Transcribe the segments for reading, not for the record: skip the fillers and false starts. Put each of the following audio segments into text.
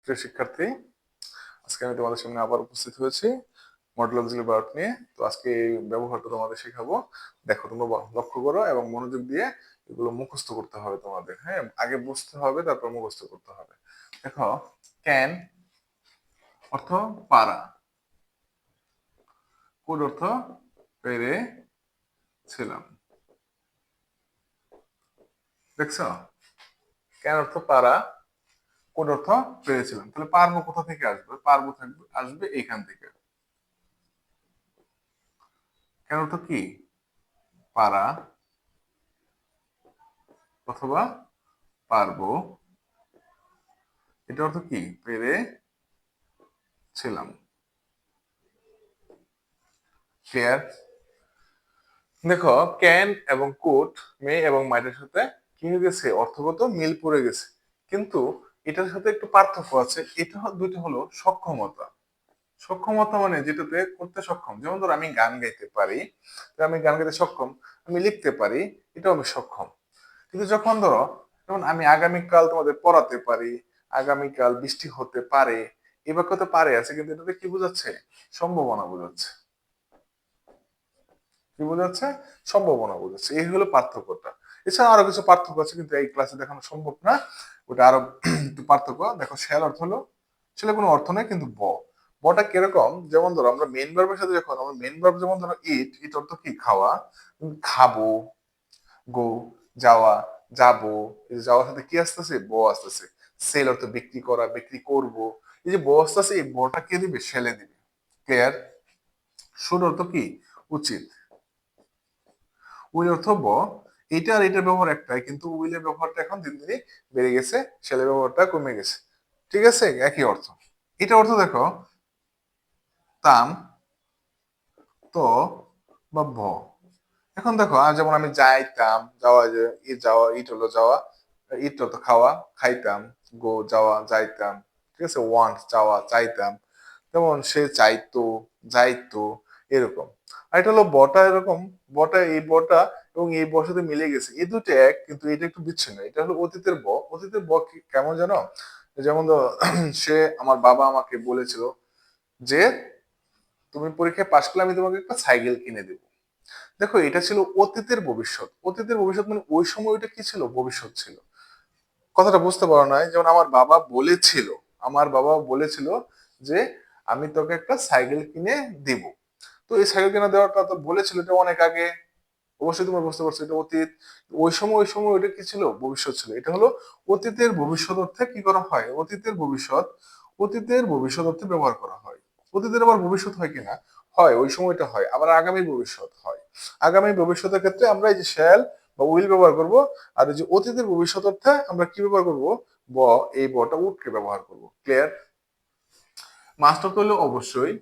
প্রিয় শিক্ষার্থী, আজকে আমি তোমাদের সামনে আবার উপস্থিত হয়েছি মডেল অক্সিলারি ভার্ব নিয়ে। তো আজকে এই ব্যবহারটা তোমাদের শেখাবো। দেখো, তোমরা লক্ষ্য করো এবং মনোযোগ দিয়ে এগুলো মুখস্থ করতে হবে তোমাদের। হ্যাঁ, আগে বুঝতে হবে, তারপর মুখস্থ করতে হবে। দেখো, ক্যান অর্থ পারা, কুড অর্থ পেরেছিলাম। দেখছো, ক্যান অর্থ পারা, কুড অর্থ পেরেছিলাম। তাহলে পারবো কোথা থেকে আসবে? পারবো আসবে এখান থেকে। ক্যান অর্থ কি? পারা অথবা পারবো। এটা অর্থ কি? পেরেছিলাম। ক্লিয়ার? দেখো, ক্যান এবং কুড মে এবং মাইটের সাথে কি হয়ে গেছে? অর্থগত মিল পড়ে গেছে, কিন্তু এটার সাথে একটু পার্থক্য আছে। এটা দুইটা হলো সক্ষমতা। সক্ষমতা মানে যেটাতে করতে সক্ষম। যেমন ধরো, আমি গান গাইতে পারি, তো আমি গান গাইতে সক্ষম। আমি লিখতে পারি, এটাও আমি সক্ষম। কিন্তু যখন ধরো, যেমন আমি আগামীকাল তোমাদের পড়াতে পারি, আগামীকাল বৃষ্টি হতে পারে, এই বাক্যতে পারে আছে, কিন্তু এটাতে কি বোঝাচ্ছে? সম্ভাবনা বোঝাচ্ছে। কি বোঝাচ্ছে? সম্ভাবনা বোঝাচ্ছে। এই হলো পার্থক্যটা। এছাড়া আরো কিছু পার্থক্য আছে, কিন্তু এই ক্লাসে দেখানো সম্ভব না। ওটা আরো একটু পার্থক্য। দেখো, শ্যাল অর্থ হলো, সেটা কোনো অর্থ নেই, কিন্তু বটা কিরকম? যেমন ধরো, আমরা মেইন ভার্বের সাথে যখন আমরা মেইন ভার্ব, যেমন ধরো ইট অর্থ কি? খাওয়া। খাবো, গো, যাওয়া, যাবো। এই যে যাওয়ার সাথে কি আসতেছে? আসতেছে। সেল অর্থ বিক্রি করা, বিক্রি করব। এই যে আসতেছে, এই টা কে দিবে? সেলে দিবে। ক্লিয়ার? শুড অর্থ কি? উচিত। উইল অর্থ এটা আর এটার ব্যবহার একটাই, কিন্তু উইলের ব্যবহারটা এখন দিন দিনই বেড়ে গেছে, শেলের ব্যবহারটা কমে গেছে। ঠিক আছে, একই অর্থ। এটা অর্থ দেখো, তাম, তো বা এখন দেখো, আর যেমন আমি যাইতাম, যাওয়া, যে যাওয়া, ইট হলো যাওয়া, ইট হতো খাওয়া, খাইতাম। গো যাওয়া, যাইতাম। ঠিক আছে, ওয়ান্ট চাওয়া, চাইতাম। যেমন সে চাইতো, যাইতো, এরকম। আর এটা হলো বটা, এরকম। এই বটা এবং এই বর সাথে মিলে গেছে, এই দুটো এক, কিন্তু এটা একটু বিচ্ছিন্ন। এটা হলো অতীতের অতীতের কেমন জানো? যেমন ধরো, সে, আমার বাবা আমাকে বলেছিল যে তুমি পরীক্ষায় পাশ করলে আমি তোমাকে একটা সাইকেল কিনে দেবো। দেখো, এটা ছিল অতীতের ভবিষ্যৎ। অতীতের ভবিষ্যৎ মানে ওই সময় ওইটা কি ছিল? ভবিষ্যৎ ছিল। কথাটা বুঝতে পারো না? যেমন আমার বাবা বলেছিল যে আমি তোকে একটা সাইকেল কিনে দিব। তো এই সাইকেল কিনে দেওয়াটা তো বলেছিল, এটা অনেক আগে। অবশ্যই তোমরা বুঝতে পারছো, এটা অতীত। ওই সময় ওইটা কি ছিল? ভবিষ্যৎ ছিল। এটা হলো অতীতের ভবিষ্যৎ অর্থে কি করা হয়? অতীতের ভবিষ্যৎ অর্থে ব্যবহার করা হয়। অতীতের আবার ভবিষ্যৎ হয় কিনা? হয়, ওই সময়টা হয়। আবার আগামী ভবিষ্যৎ হয়। আগামী ভবিষ্যতের ক্ষেত্রে আমরা এই যে শ্যাল বা উইল ব্যবহার করব। আর এই যে অতীতের ভবিষ্যৎ অর্থে আমরা কি ব্যবহার করব? ব, এই বটা উঠকে ব্যবহার করব। ক্লিয়ার? মাস্ট অর্থ হলো অবশ্যই,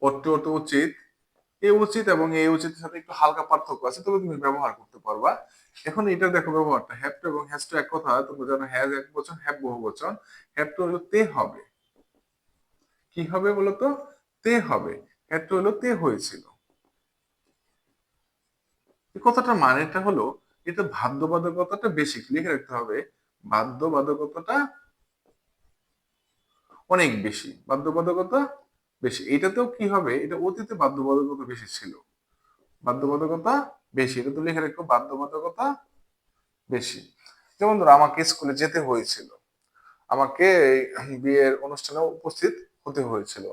অর্থ অর্থ উচিত। এই উচিত এবং এই উচিতের সাথে একটু হালকা পার্থক্য আছে, তবে তুমি ব্যবহার করতে পারবা। এখন এটা দেখো, ব্যবহারটা হ্যাভ টু এবং হ্যাজ টু এক কথা। তোমরা জানো, হ্যাজ এক বচন, হ্যাভ বহু বচন। হ্যাভ টু হলো তে হবে। কি হবে বলতো? তে হবে। হ্যাভ টু হলো তে হয়েছিল। এই কথাটার মানেটা হলো, এটা বাধ্যবাধকতাটা বেশি। লিখে রাখতে হবে, বাধ্যবাধকতাটা অনেক বেশি। বাধ্যবাধকতা বেশি। এটাতেও কি হবে? এটা অতীতে বাধ্যবাধকতা বেশি ছিল। বাধ্যবাধকতা বেশি, এটা তো লিখে রাখো, বাধ্যবাধকতা বেশি। যেমন ধরো, আমাকে স্কুলে যেতে হয়েছিল, আমাকে এই বিয়ের অনুষ্ঠানে উপস্থিত হতে হয়েছিল।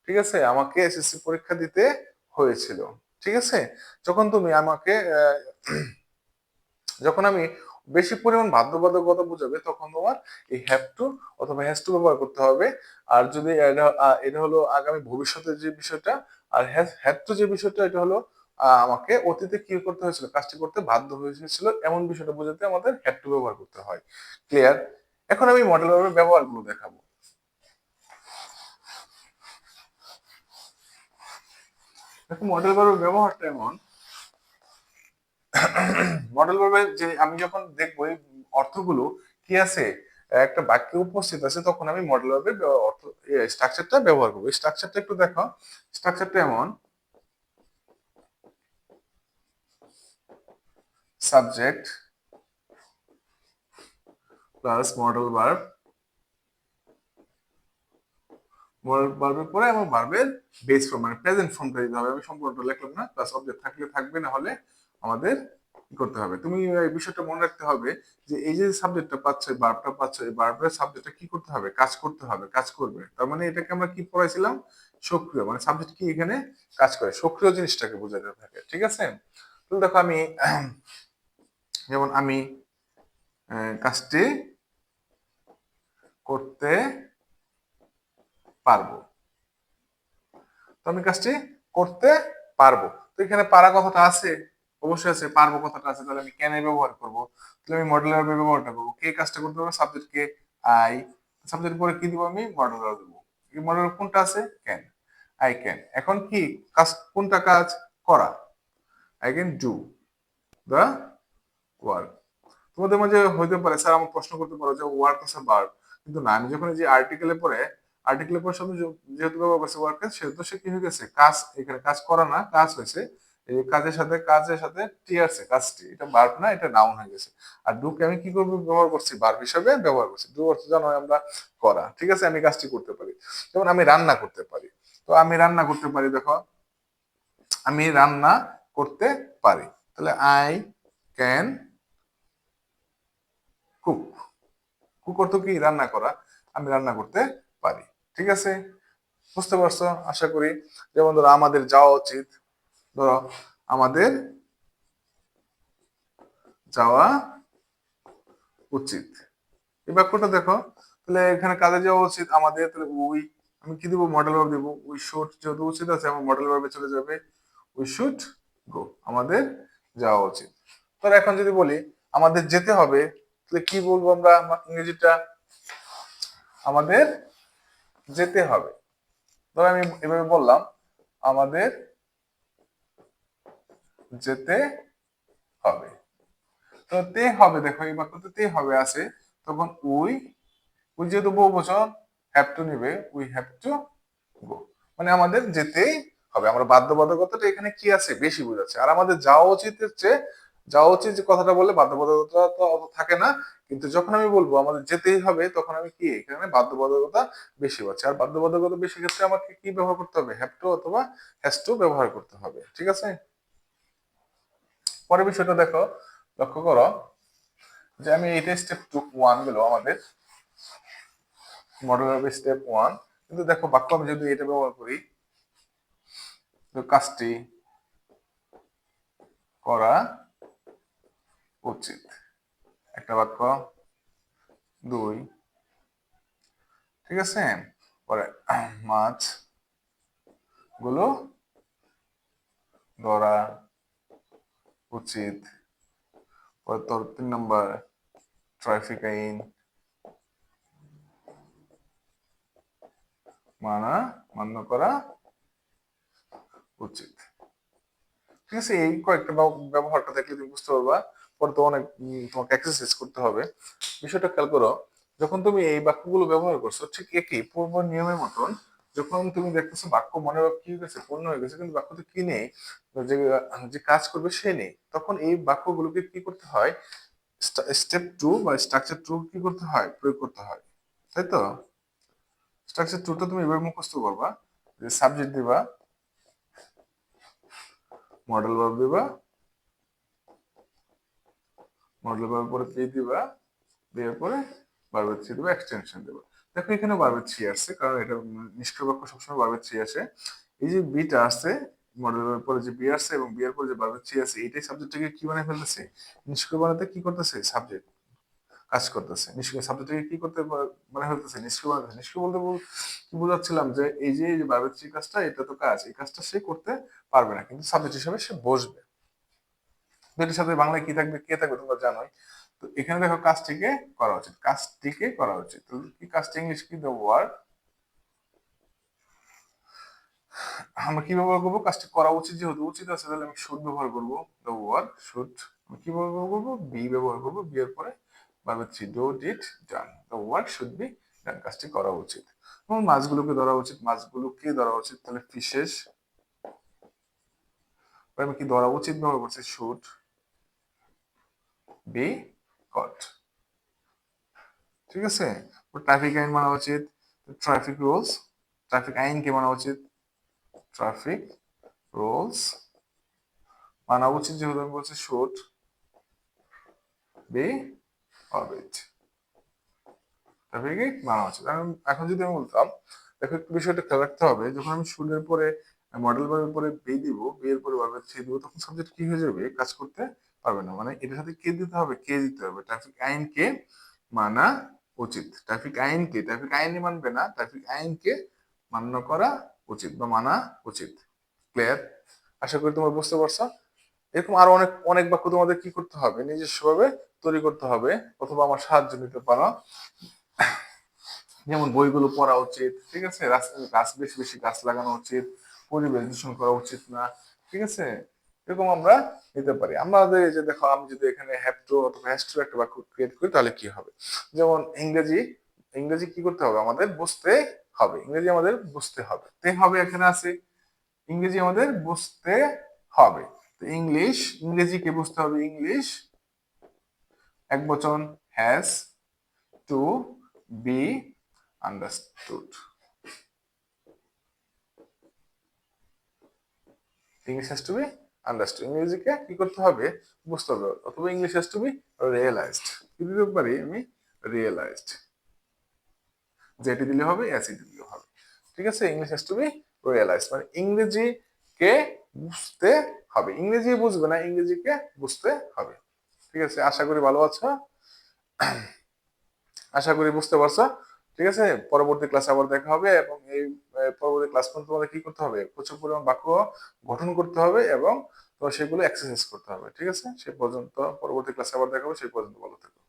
ঠিক আছে, আমাকে এসএসসি পরীক্ষা দিতে হয়েছিল। ঠিক আছে, যখন তুমি আমাকে যখন আমি বেশি পরিমাণ বাধ্যবাধকতা বোঝাবে, তখন তোমার এই হ্যাভ টু অথবা হ্যাজ টু ব্যবহার করতে হবে। আর যদি এটা হলো আগামী ভবিষ্যতের যে বিষয়টা, আর হ্যাভ টু যে বিষয়টা, এটা হলো আমাকে অতীতে কি করতে হয়েছিল? কাজটি করতে বাধ্য হয়েছিল, এমন বিষয়টা বোঝাতে আমাদের হ্যাভ টু ব্যবহার করতে হয়। ক্লিয়ার? এখন আমি মডেল ভার্বের ব্যবহারগুলো দেখাবো। দেখো, মডেল ভার্বের ব্যবহারটা এমন। মডেল ভার্বের যে আমি যখন দেখবো এই অর্থগুলো কি আছে, একটা বাক্যে উপস্থিত আছে, তখন আমি মডেল ভার্বের অর্থ, স্ট্রাকচারটা ব্যবহার করবো। স্ট্রাকচারটা একটু দেখো। স্ট্রাকচারটা এমন: সাবজেক্ট, প্লাস মডেল ভার্ব, ভার্বের পরে আমার ভার্বের বেস ফর্ম মানে প্রেজেন্ট ফর্মটা দিতে হবে। আমি সম্পূর্ণটা লিখলাম না, প্লাস অবজেক্ট থাকলে থাকবে, না হলে আমাদের কি করতে হবে, তুমি এই বিষয়টা মনে রাখতে হবে যে এই যে সাবজেক্টটা পাচ্ছ, ভার্বটা পাচ্ছ, এই ভার্বের সাবজেক্টটা কি করতে হবে, কাজ করতে হবে, কাজ করবে। তার মানে এটাকে আমরা কি পড়াইছিলাম, সক্রিয়, মানে সাবজেক্ট কি এখানে কাজ করে, সক্রিয় জিনিসটাকে বোঝাতে থাকে। ঠিক আছে, তো দেখো আমি যেমন আমি কাজটি করতে পারবো, তো আমি কাজটি করতে পারবো। তো এখানে পারা কথাটা আছে, অবশ্যই আছে, পারবো কথাটা আছে, তাহলে আমি ক্যান এর ব্যবহার করবো। তাহলে আমি মডেল ভার্বের ব্যবহারটা করবো। কে কাজটা করতে পারবে, সাবজেক্ট কে, আই। সাবজেক্ট পরে কি দিব, আমি মডেল ভার্ব দেবো। এই মডেল কোনটা আছে, ক্যান, আই ক্যান। এখন কি কাজ, কোনটা কাজ, করা, I can do the work. তোমাদের মাঝে হইতে পারে স্যার আমার প্রশ্ন করতে পারো যে ওয়ার্ক আছে ভার্ব, কিন্তু না, আমি যখন এই যে আর্টিকেলের পরে শব্দ যেহেতু ব্যবহার করছে ওয়ার্ক, সেহেতু সে কি হয়ে গেছে, কাজ, এখানে কাজ করা না, কাজ হয়েছে। এই কাজের সাথে টি আসছে, কাজটি, এটা ভার্ব না, এটা নাউন হয়ে গেছে। আর ডুকে আমি কি করবো, ব্যবহার করছি ভার্ব হিসেবে ব্যবহার করছি। ডু অর্থ জানো আমরা করা, ঠিক আছে, আমি কাজটি করতে পারি। যেমন আমি রান্না করতে পারি, তো আমি রান্না করতে পারি, দেখো আমি রান্না করতে পারি, তাহলে আই ক্যান কুক। কুক অর্থ কি, রান্না করা, আমি রান্না করতে পারি। ঠিক আছে, বুঝতে পারছো আশা করি। যেমন ধরো আমাদের যাওয়া উচিত, ধরো আমাদের যাওয়া উচিত, এই বাক্যটা দেখো, তাহলে এখানে কাজে যাওয়া উচিত আমাদের, তাহলে উই, আমি কি দিব, মডেল ভার্ব দিব। উই শুড, যেহেতু উচিত আছে আমার মডেল ভার্বে চলে যাবে, উই শুড গো, আমাদের যাওয়া উচিত। তো এখন যদি বলি আমাদের যেতে হবে, তাহলে কি বলবো আমরা, ইংরেজিটা আমাদের যেতে হবে। ধরো আমি এভাবে বললাম, আমাদের যেতে হবে। তো তে হবে, দেখো এই বাক্যতে তে হবে আছে, তখন উই, উই যেহেতু বহুবচন, হ্যাভ টু নিবে, উই হ্যাভ টু গো, মানে আমাদের যেতেই হবে। আমরা বাধ্যবাধকতাটা এখানে কি আছে, বেশি বোঝাচ্ছে। আর আমাদের যাওয়া উচিত হচ্ছে, যাওয়া উচিত যে কথাটা বললে বাধ্যবাধকতা তো অত থাকে না, কিন্তু যখন আমি বলবো আমাদের যেতেই হবে, তখন আমি কি এখানে বাধ্যবাধকতা বেশি পাচ্ছি। আর বাধ্যবাধকতা বেশি ক্ষেত্রে আমাকে কি ব্যবহার করতে হবে, হ্যাভ টু অথবা হ্যাজ টু ব্যবহার করতে হবে। ঠিক আছে, পরের বিষয়টা দেখো, লক্ষ্য করো যে আমি এইটা স্টেপ 1 গেল আমাদের মডেল ভার্বের স্টেপ 1, কিন্তু দেখো বাক্য আমি যদি এটা ব্যবহার করি, তো কাজটি করা উচিত, একটা বাক্য, 2, ঠিক আছে, পরে মাছ গুলো ধরা উচিত, পরে তোর 3 নম্বর, ট্রাফিক আইন মান্য করা উচিত। ঠিক আছে, এই কয়েকটা ব্যবহারটা দেখলে তুমি বুঝতে পারবা। পরে তো অনেক তোমাকে এক্সারসাইজ করতে হবে। বিষয়টা খেয়াল করো, যখন তুমি এই বাক্যগুলো ব্যবহার করছো, ঠিক একই পূর্ব নিয়মের মতন, যখন তুমি দেখতেছো বাক্য মনে ভাব কি হয়ে গেছে, পূর্ণ হয়ে গেছে, কিন্তু বাক্যতে কি নেই, যে যে কাজ করবে সে নেই, তখন এই বাক্যগুলোকে কি করতে হয়, স্টেপ 2 বা স্ট্রাকচার 2 কি করতে হয়, প্রয়োগ করতে হয়, তাই তো। স্ট্রাকচার 2টা তুমি এভাবে মুখস্থ করবা, যে সাবজেক্ট দিবা, মডেল ভার্ব দিবা, মডেল ভার্ব পরে কি দিবা, দেওয়ার পরে ভার্বের থ্রি দেবো, এক্সটেনশন দেবো। দেখো এখানে ভার্বের থ্রি আসছে, কারণ এটা নিষ্ক্রিয় বাক্য সবসময় ভার্বের থ্রি আসে। এই যে বিটা আসছে, মডেলের পরে যে বি আসছে এবং বি এর পরে যে ভার্বের থ্রি আছে, এটাই সাবজেক্টটাকে কি বানায় ফেলতেছে, নিষ্ক্রিয় বানাতে কি করতেছে, সাবজেক্ট কাজ করতেছে। নিষ্ক্রিয় সাবজেক্টটাকে কি করতে মানে ফেলতেছে, নিষ্ক্রিয় বানাতেছে। নিষ্ক্রিয় বলতে কি বোঝাচ্ছিলাম, যে এই যে ভার্বের থ্রি কাজটা, এটা তো কাজ, এই কাজটা সে করতে পারবে না, কিন্তু সাবজেক্ট হিসাবে সে বসবে। দুইটার সাথে বাংলায় কি থাকবে, কে থাকবে, তোমরা জানোই। তো এখানে দেখো কাজটিকে করা উচিত, কাজটিকে করা উচিত, তো কি কাজটি, ইংলিশ কি, দ্য ওয়ার্ক, আমরা কি ব্যবহার করবো, কাজটি করা উচিত, যেহেতু উচিত আছে তাহলে আমি শুড ব্যবহার করবো, দ্য ওয়ার্ক শুড। আমি কি ব্যবহার করবো, বি ব্যবহার করবো, বি এর পরে verb three, do did done, the work should be done, কাজটি করা উচিত। এবং মাছগুলোকে ধরা উচিত, মাছগুলোকে ধরা উচিত, তাহলে ফিশেস, আমি কি ধরা উচিত ব্যবহার করছি, শুড বি কট। ঠিক আছে, ট্রাফিক আইন মানা উচিত, ট্রাফিক রুলস, ট্রাফিক আইনকে মানা উচিত, ট্রাফিক রুলস মানা উচিত, যেহেতু আমি বলছি শুড বি অবিট, ট্রাফিক মানা উচিত। এখন যদি আমি বলতাম, দেখো একটু বিষয়টা খেয়াল রাখতে হবে, যখন আমি শুডের পরে মডেল ভার্বের পরে বি দিব, বি এর পরে ভার্বের থ্রি দিব, তখন সাবজেক্ট কি হয়ে যাবে, কাজ করতে পারবে না। মানে এটার সাথে কে দিতে হবে, কে দিতে হবে, ট্রাফিক আইনকে মানা উচিত। ট্রাফিক আইনকে, ট্রাফিক আইনই মানবে না, ট্রাফিক আইনকে মান্য করা উচিত বা মানা উচিত। ক্লিয়ার? আশা করি তোমরা বুঝতে পারছো। এরকম আরো অনেক অনেক বাক্য তোমাদের কি করতে হবে, নিজস্বভাবে তৈরি করতে হবে, অথবা আমার সাহায্য নিতে পারো। যেমন বইগুলো পড়া উচিত, ঠিক আছে, রাস্তায় গাছ, বেশি বেশি গাছ লাগানো উচিত, পরিবেশ দূষণ করা উচিত না, ঠিক আছে, এরকম আমরা নিতে পারি। আমাদের এই যে দেখো, আমি যদি এখানে হ্যাভ টু অথবা হ্যাজ টু একটা বাক্য ক্রিয়েট করি, তাহলে কি হবে? যেমন ইংরেজি, ইংরেজি কি করতে হবে, আমাদের বুঝতে হবে, ইংরেজি আমাদের বুঝতে হবে, তে হবে এখানে আছে, ইংরেজি আমাদের বুঝতে হবে। তো ইংলিশ, ইংরেজিকে বুঝতে হবে, ইংলিশ এক বচন, has to be understood, English has to be understood, ইংরেজিকে কি করতে হবে, বুঝতে হবে, অথবা English has to be realised, কি দিতে পারি আমি, রিয়েলাইজড, যেটি দিলে হবে, অ্যাসিড দিলে হবে, ঠিক আছে, English has to be realised, মানে ইংরেজিকে বুঝতে হবে, ইংরেজি বুঝবে না, ইংরেজিকে বুঝতে হবে। ঠিক আছে, আশা করি ভালো আছো, আশা করি বুঝতে পারছো। ঠিক আছে, পরবর্তী ক্লাসে আবার দেখা হবে, এবং এই পরবর্তী ক্লাস পর্যন্ত তোমাদের কি করতে হবে, প্রচুর পরিমাণ বাক্য গঠন করতে হবে, এবং তো সেগুলো এক্সারসাইজ করতে হবে। ঠিক আছে, সেই পর্যন্ত, পরবর্তী ক্লাসে আবার দেখা হবে, সেই পর্যন্ত ভালো থেকো।